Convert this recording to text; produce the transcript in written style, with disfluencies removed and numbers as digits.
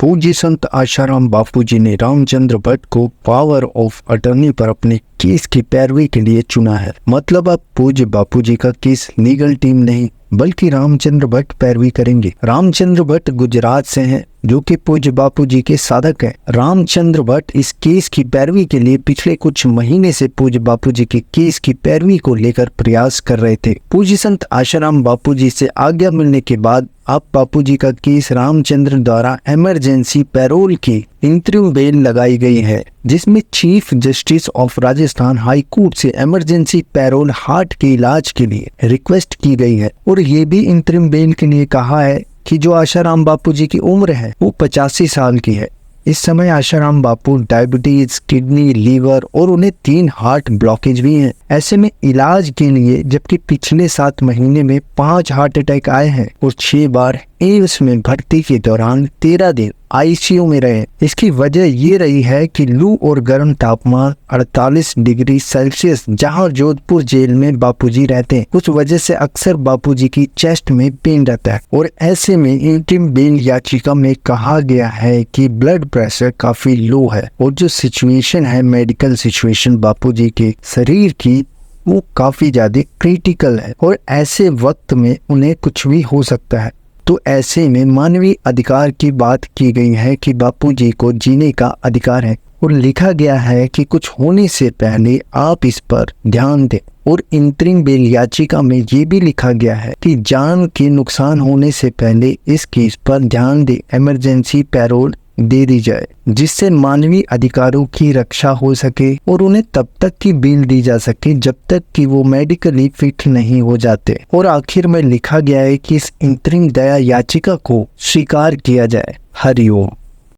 पूज्य संत आशाराम बापूजी ने रामचंद्र भट्ट को पावर ऑफ अटर्नी पर अपने केस की पैरवी के लिए चुना है। मतलब अब पूज्य बापूजी का केस लीगल टीम नहीं बल्कि रामचंद्र भट्ट पैरवी करेंगे। रामचंद्र भट्ट गुजरात से हैं, जो कि पूज्य बापूजी के साधक हैं। रामचंद्र भट्ट इस केस की पैरवी के लिए पिछले कुछ महीने से पूज्य बापूजी के केस की पैरवी को लेकर प्रयास कर रहे थे। पूज्य संत आशाराम बापूजी से आज्ञा मिलने के बाद अब बापूजी का केस रामचंद्र द्वारा इमरजेंसी पैरोल की इंतरिम बेल लगाई गई है, जिसमें chief justice of Rajasthan high court से इमरजेंसी पैरोल हार्ट के इलाज के लिए रिक्वेस्ट की गई है। और ये भी इंतरिम बेल के लिए कहा है कि जो आशाराम बापूजी की उम्र है वो 85 साल की है। इस समय आशाराम बापू डायबिटीज, किडनी, लीवर और उन्हें 3 हार्ट ब्लॉकेज भी हैं। ऐसे में इलाज के लिए जबकि पिछले 7 महीने में 5 हार्ट अटैक आए हैं और 6 बार एम्स में भर्ती के दौरान 13 दिन आईसीयू में रहे। इसकी वजह ये रही है कि लू और गर्म तापमान 48 डिग्री सेल्सियस जहां जोधपुर जेल में बापूजी रहते हैं, उस वजह से अक्सर बापूजी की चेस्ट में पेन रहता है। और ऐसे में इंतरिम बेल याचिका में कहा गया है कि ब्लड प्रेशर काफी लो है और जो सिचुएशन है, मेडिकल सिचुएशन बापूजी के शरीर की, वो काफी ज्यादा क्रिटिकल है और ऐसे वक्त में उन्हें कुछ भी हो सकता है। तो ऐसे में मानवीय अधिकार की बात की गई है कि बापूजी को जीने का अधिकार है और लिखा गया है कि कुछ होने से पहले आप इस पर ध्यान दें। और इंतरिम बेल याचिका में ये भी लिखा गया है कि जान के नुकसान होने से पहले इस केस पर ध्यान दें, इमरजेंसी पैरोल दे दी जाए, जिससे मानवीय अधिकारों की रक्षा हो सके और उन्हें तब तक की बेल दी जा सके जब तक कि वो मेडिकली फिट नहीं हो जाते। और आखिर में लिखा गया है कि इस इंतरिम दया याचिका को स्वीकार किया जाए। हरिओम।